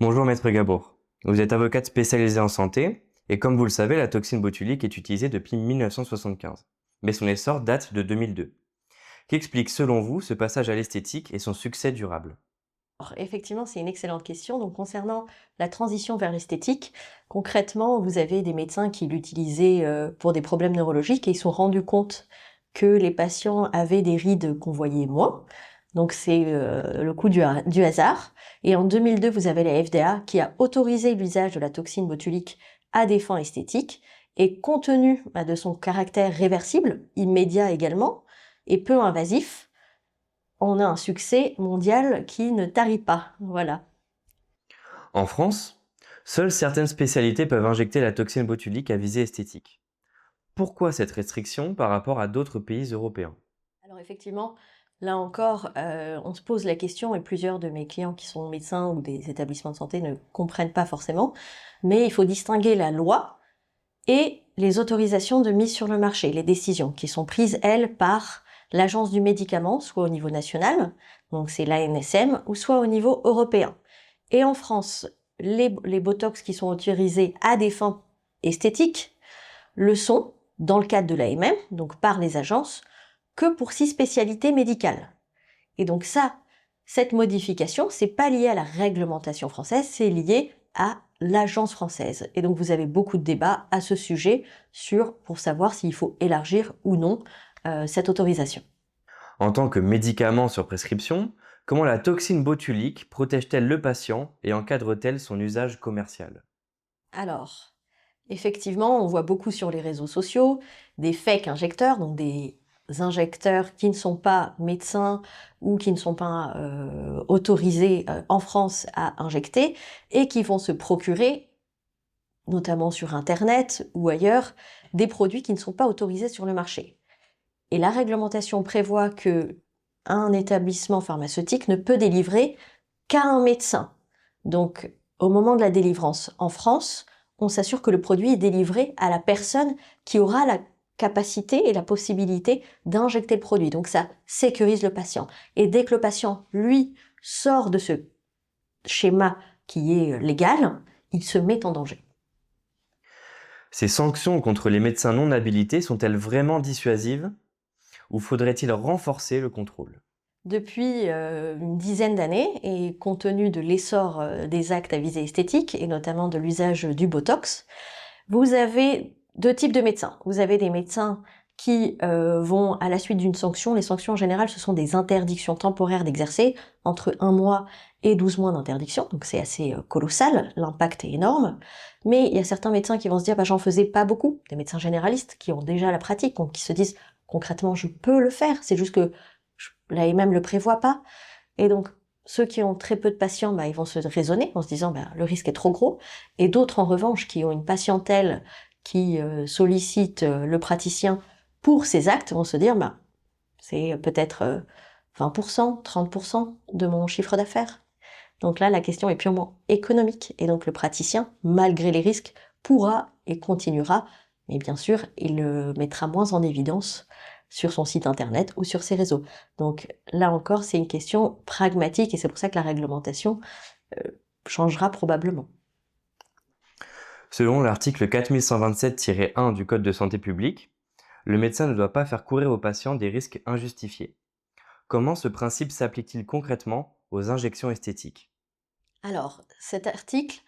Bonjour Maître Gabour. Vous êtes avocate spécialisée en santé et comme vous le savez, la toxine botulique est utilisée depuis 1975. Mais son essor date de 2002. Qu'explique selon vous ce passage à l'esthétique et son succès durable? Alors, effectivement, c'est une excellente question. Donc, concernant la transition vers l'esthétique, concrètement, vous avez des médecins qui l'utilisaient pour des problèmes neurologiques et ils se sont rendus compte que les patients avaient des rides qu'on voyait moins. Donc, c'est le coup du hasard. Et en 2002, vous avez la FDA qui a autorisé l'usage de la toxine botulique à des fins esthétiques. Et compte tenu de son caractère réversible, immédiat également, et peu invasif, on a un succès mondial qui ne tarit pas, voilà. En France, seules certaines spécialités peuvent injecter la toxine botulique à visée esthétique. Pourquoi cette restriction par rapport à d'autres pays européens? Alors effectivement, là encore, on se pose la question et plusieurs de mes clients qui sont médecins ou des établissements de santé ne comprennent pas forcément, mais il faut distinguer la loi et les autorisations de mise sur le marché, les décisions qui sont prises, elles, par l'Agence du médicament, soit au niveau national, donc c'est l'ANSM, ou soit au niveau européen. Et en France, les Botox qui sont autorisés à des fins esthétiques le sont, dans le cadre de l'AMM, donc par les agences, que pour 6 spécialités médicales. Et donc ça, cette modification, c'est pas lié à la réglementation française, c'est lié à l'agence française. Et donc vous avez beaucoup de débats à ce sujet pour savoir s'il faut élargir ou non cette autorisation. En tant que médicament sur prescription, comment la toxine botulique protège-t-elle le patient et encadre-t-elle son usage commercial? Alors, effectivement, on voit beaucoup sur les réseaux sociaux des fake injecteurs, donc des injecteurs qui ne sont pas médecins ou qui ne sont pas autorisés en France à injecter et qui vont se procurer, notamment sur Internet ou ailleurs, des produits qui ne sont pas autorisés sur le marché. Et la réglementation prévoit que un établissement pharmaceutique ne peut délivrer qu'à un médecin. Donc, au moment de la délivrance en France, on s'assure que le produit est délivré à la personne qui aura la capacité et la possibilité d'injecter le produit. Donc, ça sécurise le patient. Et dès que le patient, lui, sort de ce schéma qui est légal, il se met en danger. Ces sanctions contre les médecins non habilités sont-elles vraiment dissuasives ou faudrait-il renforcer le contrôle? Depuis une dizaine d'années, et compte tenu de l'essor des actes à visée esthétique, et notamment de l'usage du Botox, vous avez deux types de médecins. Vous avez des médecins qui vont à la suite d'une sanction. Les sanctions en général, ce sont des interdictions temporaires d'exercer, entre 1 mois et 12 mois d'interdiction, donc c'est assez colossal, l'impact est énorme. Mais il y a certains médecins qui vont se dire, bah, j'en faisais pas beaucoup, des médecins généralistes qui ont déjà la pratique, donc qui se disent, concrètement, je peux le faire, c'est juste que l'AMM le prévoit pas. Et donc, ceux qui ont très peu de patients, bah, ils vont se raisonner en se disant, bah, le risque est trop gros. Et d'autres, en revanche, qui ont une patientèle qui sollicite le praticien pour ses actes, vont se dire, bah, c'est peut-être 20%, 30% de mon chiffre d'affaires. Donc là, la question est purement économique. Et donc, le praticien, malgré les risques, pourra et continuera, mais bien sûr, il le mettra moins en évidence sur son site internet ou sur ses réseaux. Donc là encore, c'est une question pragmatique et c'est pour ça que la réglementation changera probablement. Selon l'article 4127-1 du Code de santé publique, le médecin ne doit pas faire courir aux patients des risques injustifiés. Comment ce principe s'applique-t-il concrètement aux injections esthétiques? Alors, cet article,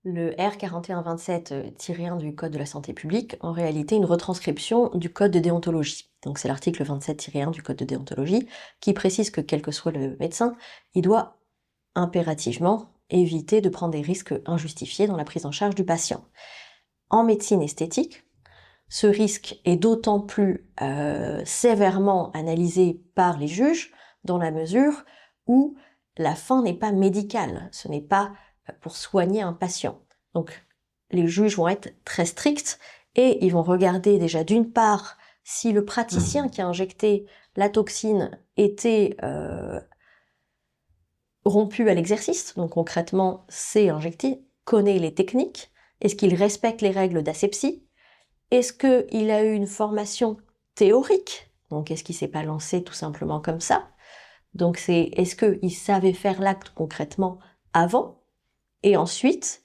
le R 4127-1 du Code de la santé publique, en réalité une retranscription du Code de déontologie. Donc c'est l'article 27-1 du Code de déontologie qui précise que quel que soit le médecin, il doit impérativement éviter de prendre des risques injustifiés dans la prise en charge du patient. En médecine esthétique, ce risque est d'autant plus sévèrement analysé par les juges dans la mesure où la fin n'est pas médicale, ce n'est pas pour soigner un patient. Donc les juges vont être très stricts et ils vont regarder déjà d'une part si le praticien qui a injecté la toxine était rompu à l'exercice, donc concrètement sait injecter, connaît les techniques, est-ce qu'il respecte les règles d'asepsie, est-ce qu'il a eu une formation théorique, donc est-ce qu'il s'est pas lancé tout simplement comme ça, donc c'est est-ce qu'il savait faire l'acte concrètement avant, Et ensuite,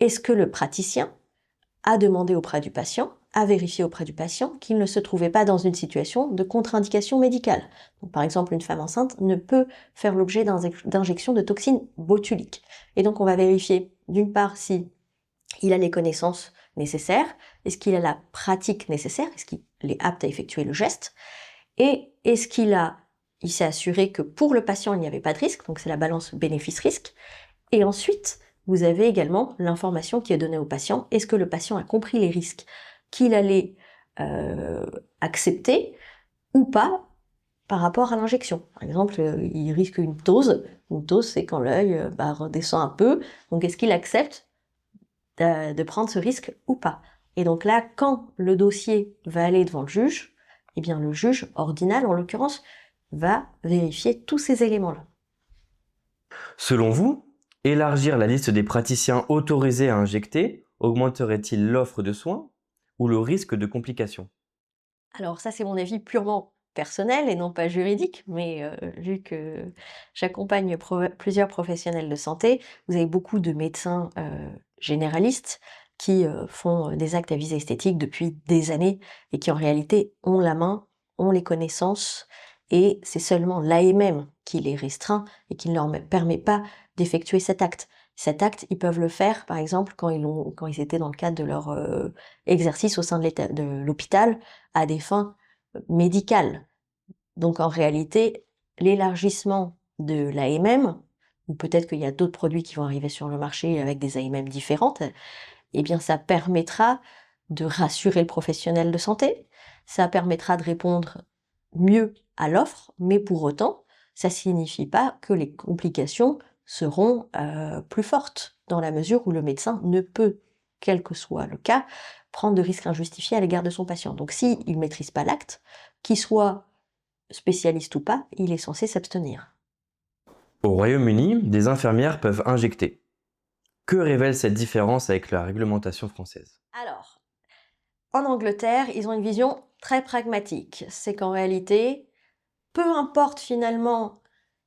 est-ce que le praticien a demandé auprès du patient, a vérifié auprès du patient qu'il ne se trouvait pas dans une situation de contre-indication médicale. Donc, par exemple, une femme enceinte ne peut faire l'objet d'injection de toxines botuliques. Et donc, on va vérifier, d'une part, si il a les connaissances nécessaires, est-ce qu'il a la pratique nécessaire, est-ce qu'il est apte à effectuer le geste, et est-ce il s'est assuré que pour le patient, il n'y avait pas de risque, donc c'est la balance bénéfice-risque. Et ensuite, vous avez également l'information qui est donnée au patient. Est-ce que le patient a compris les risques qu'il allait accepter ou pas par rapport à l'injection? Par exemple, il risque une ptose. Une ptose, c'est quand l'œil redescend un peu. Donc, est-ce qu'il accepte de prendre ce risque ou pas? Et donc là, quand le dossier va aller devant le juge, eh bien le juge ordinal, en l'occurrence, va vérifier tous ces éléments-là. Selon vous, élargir la liste des praticiens autorisés à injecter augmenterait-il l'offre de soins ou le risque de complications? Alors ça, c'est mon avis purement personnel et non pas juridique, mais vu que j'accompagne plusieurs professionnels de santé, vous avez beaucoup de médecins généralistes qui font des actes à visée esthétique depuis des années et qui en réalité ont la main, ont les connaissances, et c'est seulement l'AMM qui les restreint et qui ne leur permet pas d'effectuer cet acte. Cet acte, ils peuvent le faire, par exemple, quand ils étaient dans le cadre de leur exercice au sein de l'hôpital, à des fins médicales. Donc en réalité, l'élargissement de l'AMM, ou peut-être qu'il y a d'autres produits qui vont arriver sur le marché avec des AMM différentes, eh bien ça permettra de rassurer le professionnel de santé, ça permettra de répondre mieux à l'offre, mais pour autant, ça signifie pas que les complications seront plus fortes, dans la mesure où le médecin ne peut, quel que soit le cas, prendre de risques injustifiés à l'égard de son patient. Donc s'il ne maîtrise pas l'acte, qu'il soit spécialiste ou pas, il est censé s'abstenir. Au Royaume-Uni, des infirmières peuvent injecter. Que révèle cette différence avec la réglementation française? Alors, en Angleterre, ils ont une vision très pragmatique. C'est qu'en réalité, peu importe finalement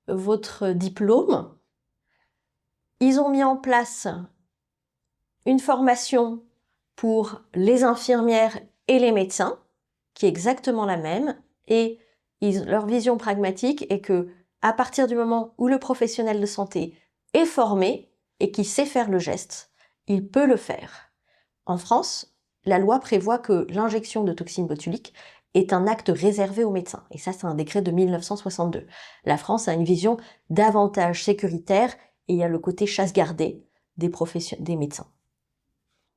votre diplôme, ils ont mis en place une formation pour les infirmières et les médecins, qui est exactement la même, et leur vision pragmatique est que à partir du moment où le professionnel de santé est formé et qui sait faire le geste, il peut le faire. En France, la loi prévoit que l'injection de toxines botuliques est un acte réservé aux médecins. Et ça, c'est un décret de 1962. La France a une vision davantage sécuritaire et il y a le côté chasse gardée des médecins.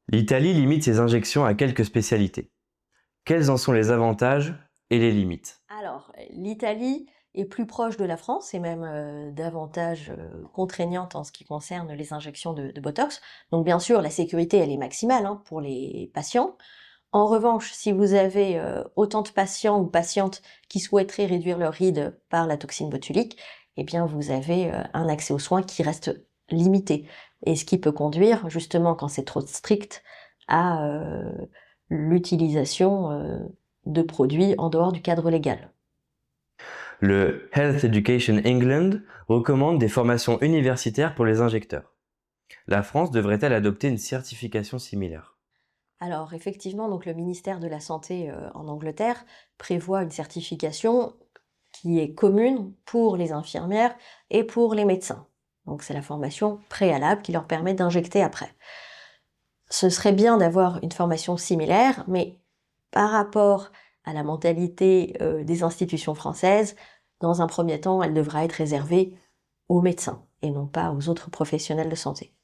L'Italie limite ses injections à quelques spécialités. Quels en sont les avantages et les limites? Alors, l'Italie est plus proche de la France et même davantage contraignante en ce qui concerne les injections de Botox. Donc bien sûr, la sécurité, elle est maximale pour les patients. En revanche, si vous avez autant de patients ou patientes qui souhaiteraient réduire leur ride par la toxine botulique, eh bien vous avez un accès aux soins qui reste limité. Et ce qui peut conduire, justement, quand c'est trop strict, à l'utilisation de produits en dehors du cadre légal. Le Health Education England recommande des formations universitaires pour les injecteurs. La France devrait-elle adopter une certification similaire? Alors effectivement, donc le ministère de la Santé en Angleterre prévoit une certification qui est commune pour les infirmières et pour les médecins. Donc c'est la formation préalable qui leur permet d'injecter après. Ce serait bien d'avoir une formation similaire, mais par rapport à la mentalité des institutions françaises, dans un premier temps, elle devra être réservée aux médecins et non pas aux autres professionnels de santé.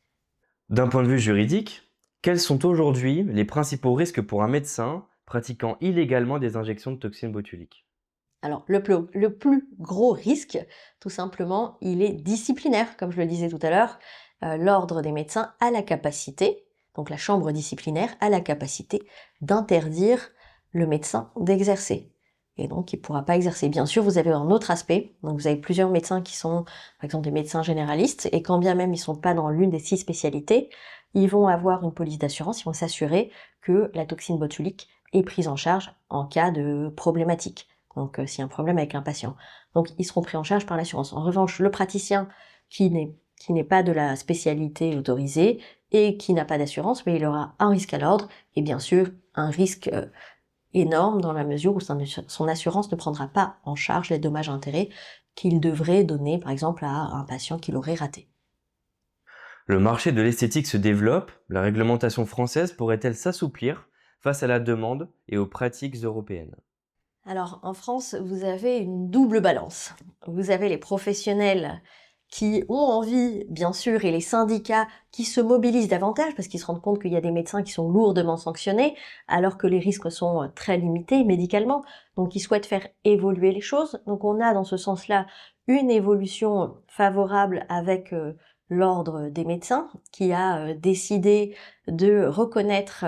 D'un point de vue juridique, quels sont aujourd'hui les principaux risques pour un médecin pratiquant illégalement des injections de toxines botuliques? Alors, le plus gros risque, tout simplement, il est disciplinaire, comme je le disais tout à l'heure. L'ordre des médecins a la capacité, donc la chambre disciplinaire a la capacité d'interdire le médecin d'exercer. Et donc, il ne pourra pas exercer. Bien sûr, vous avez un autre aspect. Donc, vous avez plusieurs médecins qui sont, par exemple, des médecins généralistes, et quand bien même ils ne sont pas dans l'une des 6 spécialités, ils vont avoir une police d'assurance, ils vont s'assurer que la toxine botulique est prise en charge en cas de problématique. Donc, s'il y a un problème avec un patient. Donc, ils seront pris en charge par l'assurance. En revanche, le praticien qui n'est qui n'est pas de la spécialité autorisée et qui n'a pas d'assurance, mais il aura un risque à l'ordre et bien sûr un risque énorme dans la mesure où son assurance ne prendra pas en charge les dommages et intérêts qu'il devrait donner par exemple à un patient qui l'aurait raté. Le marché de l'esthétique se développe, la réglementation française pourrait-elle s'assouplir face à la demande et aux pratiques européennes? Alors en France, vous avez une double balance. Vous avez les professionnels qui ont envie, bien sûr, et les syndicats qui se mobilisent davantage parce qu'ils se rendent compte qu'il y a des médecins qui sont lourdement sanctionnés alors que les risques sont très limités médicalement. Donc ils souhaitent faire évoluer les choses. Donc on a dans ce sens-là une évolution favorable avec l'ordre des médecins qui a décidé de reconnaître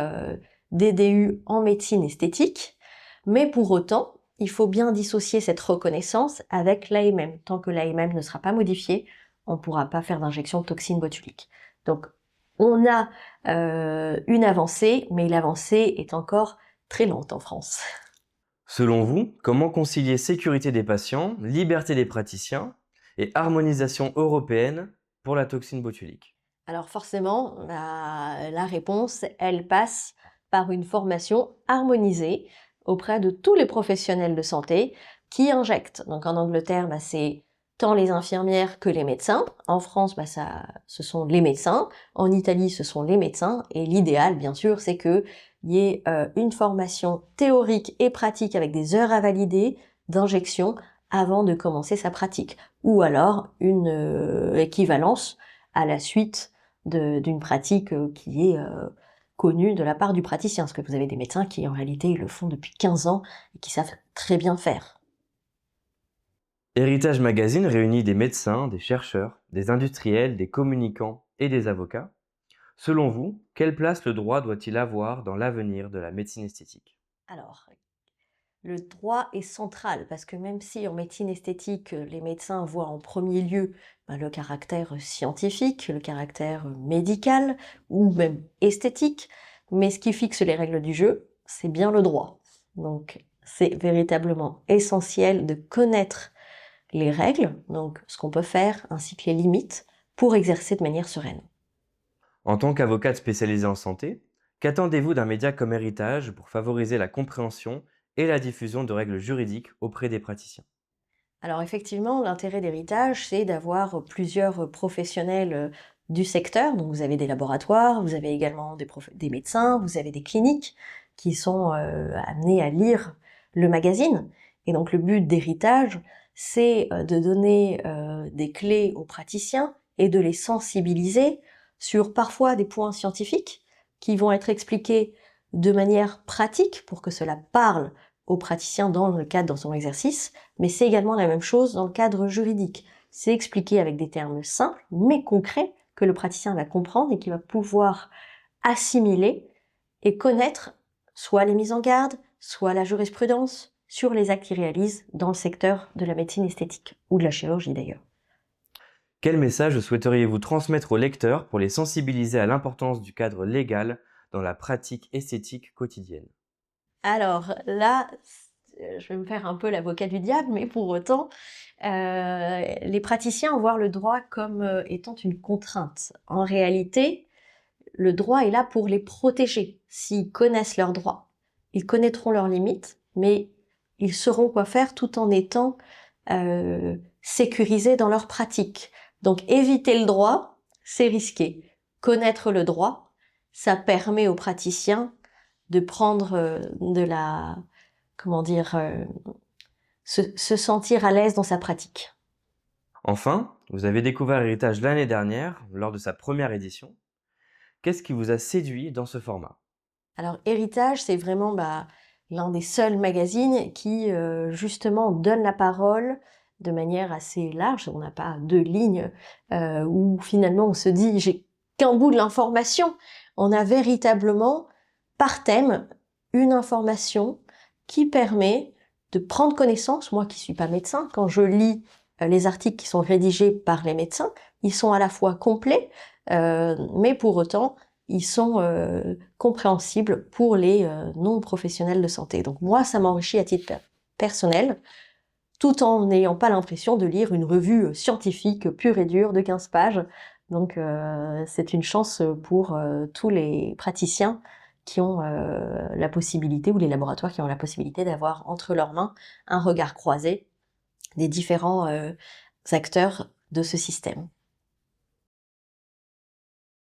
des DU en médecine esthétique. Mais pour autant, il faut bien dissocier cette reconnaissance avec l'AMM. Tant que l'AMM ne sera pas modifiée, on ne pourra pas faire d'injection de toxine botulique. Donc, on a une avancée, mais l'avancée est encore très lente en France. Selon vous, comment concilier sécurité des patients, liberté des praticiens et harmonisation européenne pour la toxine botulique? Alors forcément, la réponse, elle passe par une formation harmonisée auprès de tous les professionnels de santé qui injectent. Donc en Angleterre, c'est tant les infirmières que les médecins. En France, ce sont les médecins. En Italie, ce sont les médecins. Et l'idéal, bien sûr, c'est qu'il y ait une formation théorique et pratique avec des heures à valider d'injection avant de commencer sa pratique. Ou alors une équivalence à la suite d'une pratique qui est connue de la part du praticien. Parce que vous avez des médecins qui, en réalité, le font depuis 15 ans et qui savent très bien faire. Héritage Magazine réunit des médecins, des chercheurs, des industriels, des communicants et des avocats. Selon vous, quelle place le droit doit-il avoir dans l'avenir de la médecine esthétique? Alors, le droit est central parce que même si en médecine esthétique, les médecins voient en premier lieu le caractère scientifique, le caractère médical ou même esthétique, mais ce qui fixe les règles du jeu, c'est bien le droit. Donc, c'est véritablement essentiel de connaître les règles, donc ce qu'on peut faire, ainsi que les limites, pour exercer de manière sereine. En tant qu'avocate spécialisée en santé, qu'attendez-vous d'un média comme Héritage pour favoriser la compréhension et la diffusion de règles juridiques auprès des praticiens? Alors effectivement, l'intérêt d'Héritage, c'est d'avoir plusieurs professionnels du secteur. Donc vous avez des laboratoires, vous avez également des médecins, vous avez des cliniques qui sont amenés à lire le magazine. Et donc le but d'Héritage, c'est de donner des clés aux praticiens et de les sensibiliser sur parfois des points scientifiques qui vont être expliqués de manière pratique pour que cela parle aux praticiens dans son exercice, mais c'est également la même chose dans le cadre juridique. C'est expliqué avec des termes simples, mais concrets, que le praticien va comprendre et qu'il va pouvoir assimiler et connaître soit les mises en garde, soit la jurisprudence sur les actes qu'il réalise dans le secteur de la médecine esthétique, ou de la chirurgie d'ailleurs. Quel message souhaiteriez-vous transmettre aux lecteurs pour les sensibiliser à l'importance du cadre légal dans la pratique esthétique quotidienne? Alors là, je vais me faire un peu l'avocat du diable, mais pour autant, les praticiens voient le droit comme étant une contrainte. En réalité, le droit est là pour les protéger. S'ils connaissent leurs droits, ils connaîtront leurs limites, mais ils sauront quoi faire tout en étant sécurisés dans leur pratique. Donc éviter le droit, c'est risqué. Connaître le droit, ça permet aux praticiens de prendre se sentir à l'aise dans sa pratique. Enfin, vous avez découvert Héritage l'année dernière, lors de sa première édition. Qu'est-ce qui vous a séduit dans ce format? Alors Héritage, c'est vraiment l'un des seuls magazines qui justement donne la parole de manière assez large. On n'a pas deux lignes où finalement on se dit j'ai qu'un bout de l'information. On a véritablement par thème une information qui permet de prendre connaissance. Moi qui suis pas médecin, quand je lis les articles qui sont rédigés par les médecins, ils sont à la fois complets, mais pour autant ils sont compréhensibles pour les non-professionnels de santé. Donc moi, ça m'enrichit à titre personnel, tout en n'ayant pas l'impression de lire une revue scientifique pure et dure de 15 pages. Donc c'est une chance pour tous les praticiens qui ont la possibilité, ou les laboratoires qui ont la possibilité d'avoir entre leurs mains un regard croisé des différents acteurs de ce système.